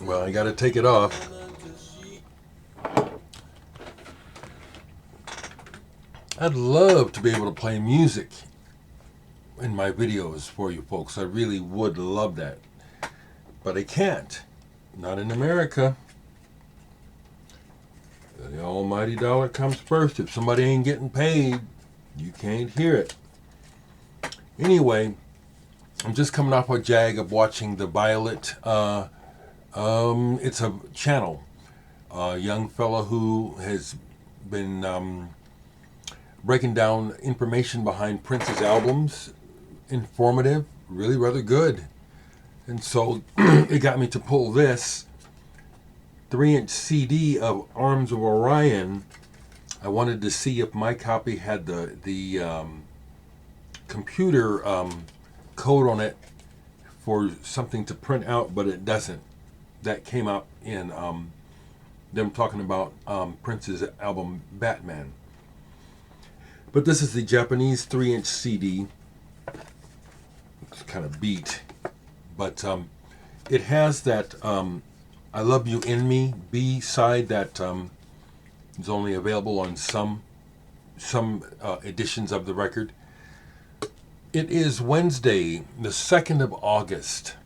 Well, I gotta take it off. I'd love to be able to play music in my videos for you folks. I really would love that. But I can't. Not in America. The almighty dollar comes first. If somebody ain't getting paid, you can't hear it. Anyway, I'm just coming off a jag of watching the Violet. It's a channel. A young fellow who has been breaking down information behind Prince's albums. Informative, really rather good. And so it got me to pull this 3-inch CD of Arms of Orion. I wanted to see if my copy had the computer code on it for something to print out, but it doesn't. That came out in them talking about Prince's album Batman. But this is the Japanese 3-inch CD. It's kind of beat. But it has that I Love You In Me B-side that is only available on some editions of the record. It is Wednesday, the 2nd of August.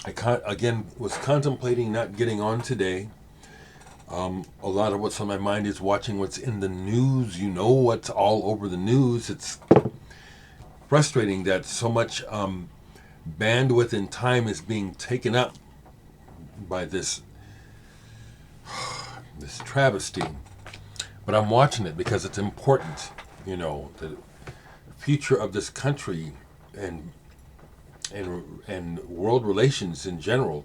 I again was contemplating not getting on today. A lot of what's on my mind is watching what's in the news. You know what's all over the news. It's frustrating that so much bandwidth and time is being taken up by this travesty. But I'm watching it because it's important. You know, the future of this country and world relations in general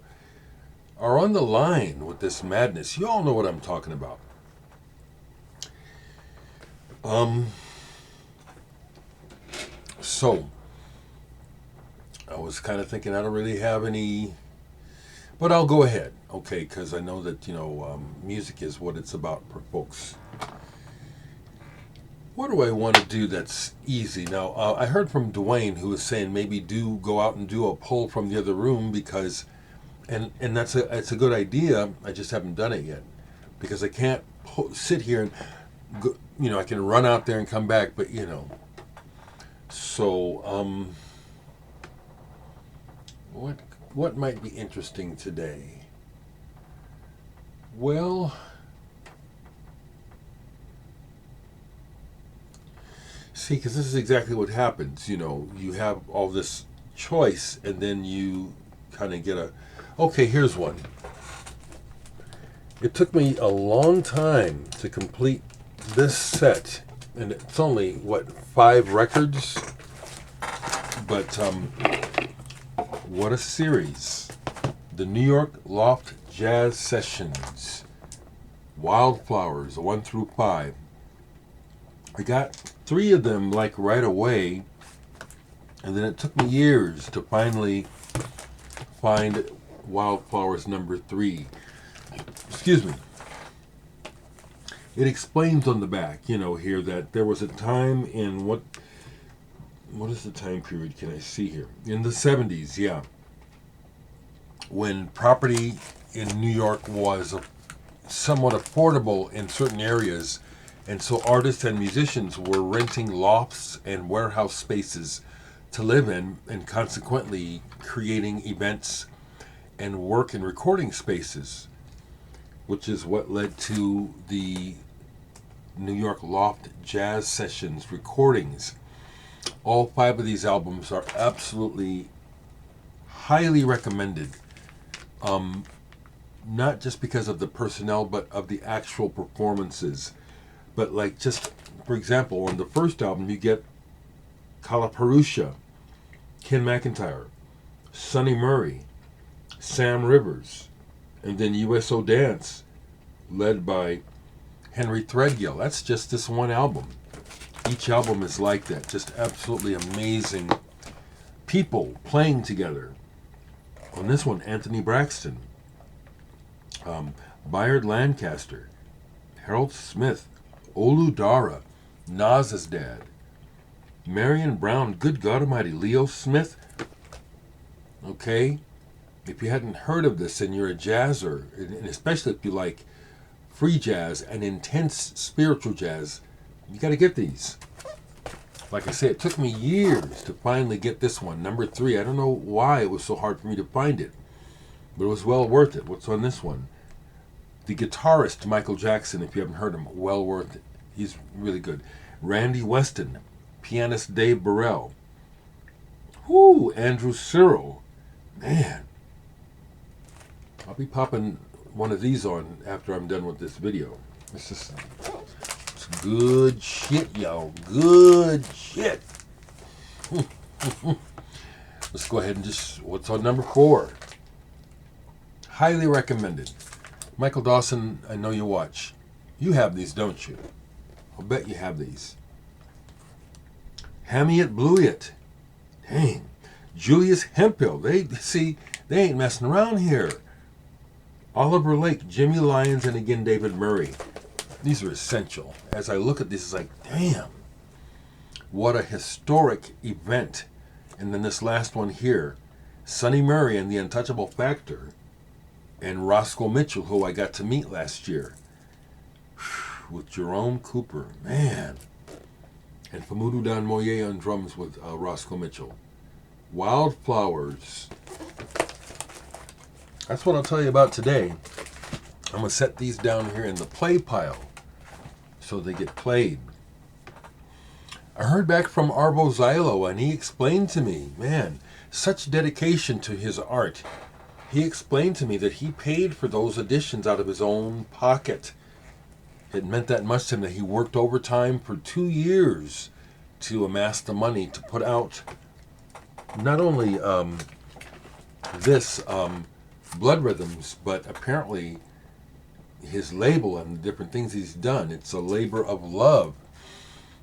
are on the line with this madness. You all know what I'm talking about. So I was kind of thinking I don't really have any, but I'll go ahead, okay, because I know that, you know, music is what it's about for folks. What do I want to do that's easy? Now, I heard from Dwayne, who was saying maybe do go out and do a pull from the other room because, and it's a good idea. I just haven't done it yet because I can't sit here and go, you know, I can run out there and come back, but you know. So, what might be interesting today? Well, see, because this is exactly what happens. You know, you have all this choice, and then you kind of get a, okay, here's one. It took me a long time to complete this set, and it's only, what, 5 records? But what a series. The New York Loft Jazz Sessions. Wildflowers, 1 through 5. I got 3 of them like right away, and then it took me years to finally find Wildflowers number 3. Excuse me. It explains on the back, you know, here that there was a time in what is the time period can I see here? In the 70s, yeah. When property in New York was somewhat affordable in certain areas, and so artists and musicians were renting lofts and warehouse spaces to live in, and consequently creating events and work and recording spaces, which is what led to the New York Loft Jazz Sessions recordings. All 5 of these albums are absolutely highly recommended. Not just because of the personnel, but of the actual performances. But like, just for example, on the first album you get Kalapurusha, Ken McIntyre, Sonny Murray, Sam Rivers, and then USO Dance, led by Henry Threadgill. That's just this one album. Each album is like that, just absolutely amazing people playing together. On this one, Anthony Braxton, Bayard Lancaster, Harold Smith, Olu Dara, Nas's dad, Marion Brown, good God Almighty, Leo Smith, okay, if you hadn't heard of this and you're a jazzer, and especially if you like free jazz and intense spiritual jazz, you got to get these. Like I said, it took me years to finally get this one, number 3. I don't know why it was so hard for me to find it, but it was well worth it. What's on this one? The guitarist Michael Jackson, if you haven't heard him, well worth it. He's really good. Randy Weston, pianist Dave Burrell. Whoo, Andrew Cyril. Man. I'll be popping one of these on after I'm done with this video. It's good shit, y'all. Good shit. Let's go ahead and what's on number 4? Highly recommended. Michael Dawson, I know you watch. You have these, don't you? I'll bet you have these. Hammy It Blew It. Dang. Julius Hemphill. They ain't messing around here. Oliver Lake, Jimmy Lyons, and again David Murray. These are essential. As I look at this, it's like, damn. What a historic event. And then this last one here. Sonny Murray and the Untouchable Factor. And Roscoe Mitchell, who I got to meet last year. With Jerome Cooper. Man. And Famoudou Dan Moye on drums with Roscoe Mitchell. Wildflowers. That's what I'll tell you about today. I'm going to set these down here in the play pile so they get played. I heard back from Arvo Zylo, and he explained to me, man, such dedication to his art. He explained to me that he paid for those editions out of his own pocket. It meant that much to him that he worked overtime for 2 years to amass the money to put out not only this Blood Rhythms, but apparently his label and the different things he's done. It's a labor of love.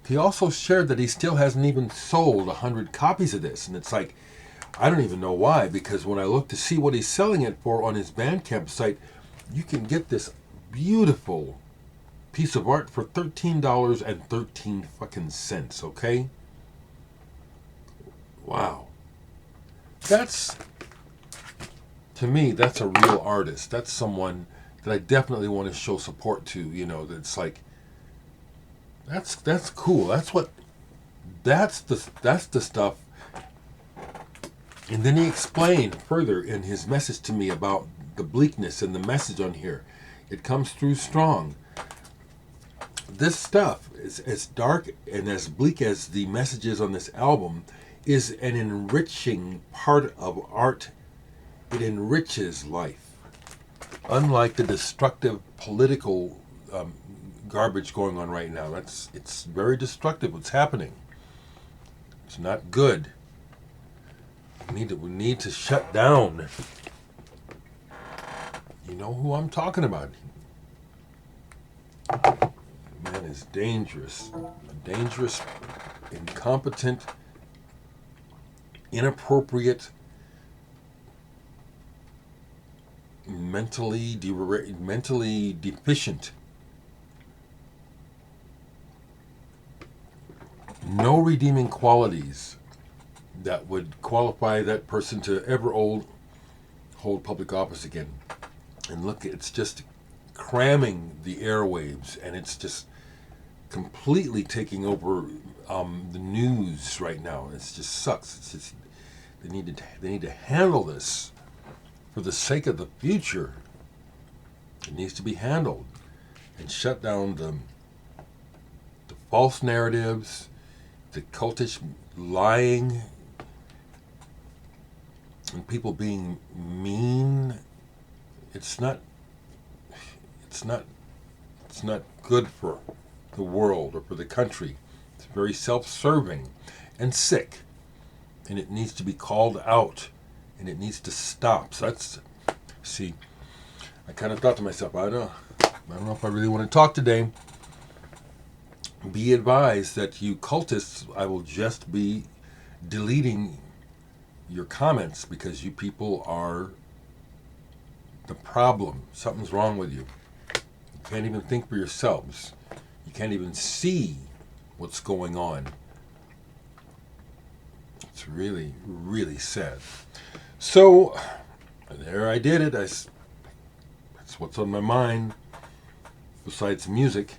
He also shared that he still hasn't even sold 100 copies of this, and it's like, I don't even know why, because when I look to see what he's selling it for on his Bandcamp site, you can get this beautiful piece of art for $13.13 fucking cents, okay? Wow. To me, that's a real artist. That's someone that I definitely want to show support to, you know, that's like, that's cool. That's the stuff. And then he explained further in his message to me about the bleakness and the message on here. It comes through strong. This stuff is as dark and as bleak as the messages on this album is an enriching part of art. It enriches life. Unlike the destructive political garbage going on right now. It's very destructive what's happening. It's not good. We need to shut down. You know who I'm talking about. Man is dangerous. Dangerous, incompetent, inappropriate, mentally deficient. No redeeming qualities that would qualify that person to ever hold public office again. And look, it's just cramming the airwaves, and it's just completely taking over the news right now. It just sucks. It's just they need to handle this for the sake of the future. It needs to be handled and shut down the false narratives, the cultish lying, and people being mean. It's not good for the world or for the country. It's very self-serving and sick, and it needs to be called out, and it needs to stop. So I kind of thought to myself, I don't know if I really want to talk today. Be advised that you cultists, I will just be deleting your comments because you people are the problem. Something's wrong with you. You can't even think for yourselves. You can't even see what's going on. It's really, really sad. So, And there I did it. That's what's on my mind, besides music.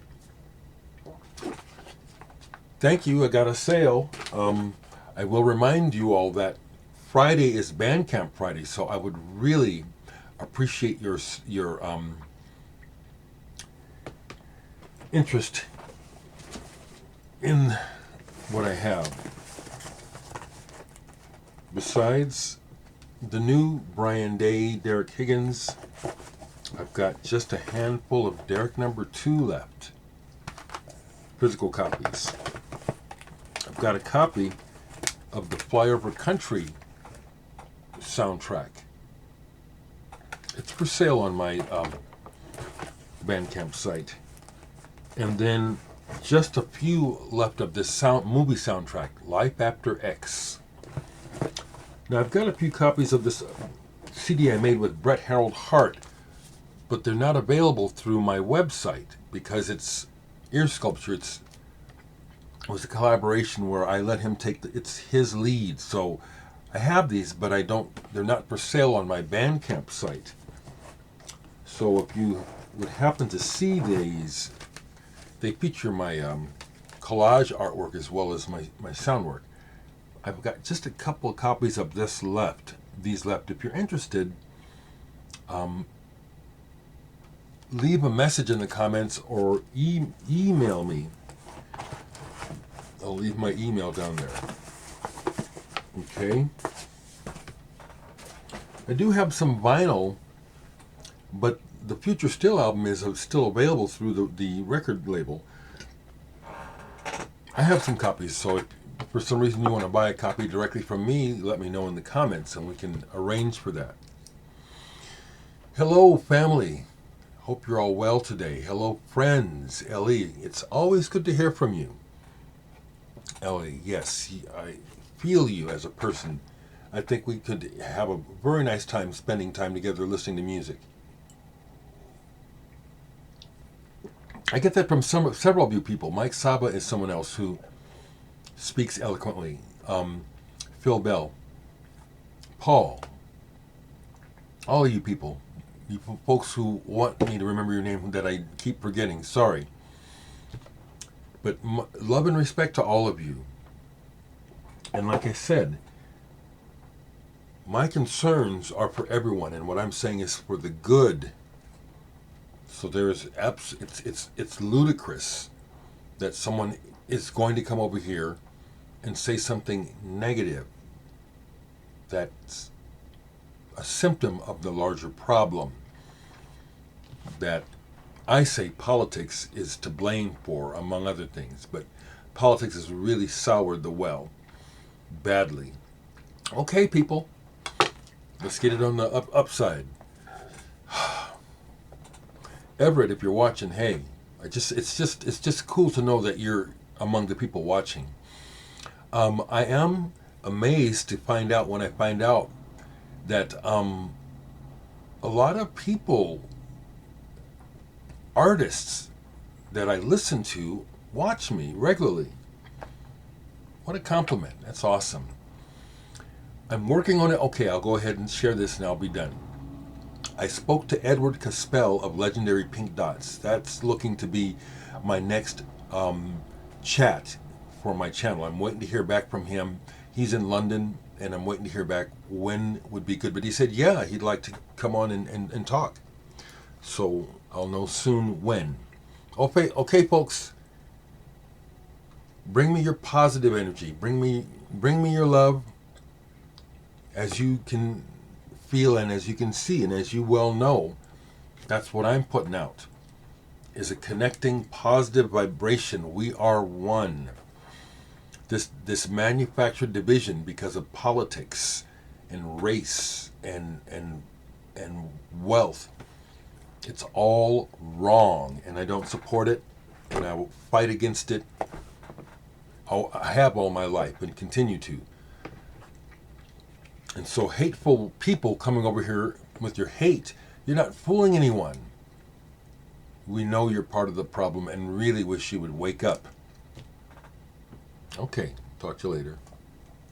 Thank you. I got a sale. I will remind you all that Friday is Bandcamp Friday, so I would really appreciate your interest in what I have. Besides the new Brian Day, Dereck Higgins, I've got just a handful of Dereck number 2 left. Physical copies. I've got a copy of the Flyover Country soundtrack. It's for sale on my Bandcamp site. And then just a few left of this movie soundtrack, Life After X. Now I've got a few copies of this CD I made with Brett Harold Hart, but they're not available through my website because it's ear sculpture. It was a collaboration where I let him take it's his lead. So I have these, but they're not for sale on my Bandcamp site. So if you would happen to see these, they feature my collage artwork as well as my sound work. I've got just a couple of copies of these left. If you're interested, leave a message in the comments or email me. I'll leave my email down there. Okay. I do have some vinyl, but the Future Still album is still available through the record label. I have some copies, so if for some reason you want to buy a copy directly from me, let me know in the comments and we can arrange for that. Hello, family. Hope you're all well today. Hello, friends. Ellie, it's always good to hear from you. Ellie, yes, I feel you as a person. I think we could have a very nice time spending time together listening to music. I get that from several of you people. Mike Saba is someone else who speaks eloquently. Phil Bell, Paul, all of you people, you folks who want me to remember your name that I keep forgetting, sorry. But love and respect to all of you. And like I said, my concerns are for everyone, and what I'm saying is for the good. So it's ludicrous that someone is going to come over here and say something negative. That's a symptom of the larger problem that I say politics is to blame for, among other things. But politics has really soured the well badly. Okay, people, let's get it on the upside. Everett, if you're watching, hey, it's just cool to know that you're among the people watching. I am amazed to find out when I find out that a lot of people, artists that I listen to, watch me regularly. What a compliment. That's awesome. I'm working on it. Okay, I'll go ahead and share this and I'll be done. I spoke to Edward Caspell of Legendary Pink Dots. That's looking to be my next chat for my channel. I'm waiting to hear back from him. He's in London, and I'm waiting to hear back when would be good. But he said, yeah, he'd like to come on and talk. So I'll know soon when. Okay, folks. Bring me your positive energy. Bring me your love, as you can feel and as you can see and as you well know. That's what I'm putting out, is a connecting positive vibration. We are one. This manufactured division because of politics and race and wealth, it's all wrong, and I don't support it, and I will fight against it. I have all my life and continue to. And so hateful people coming over here with your hate, you're not fooling anyone. We know you're part of the problem and really wish you would wake up. Okay, talk to you later.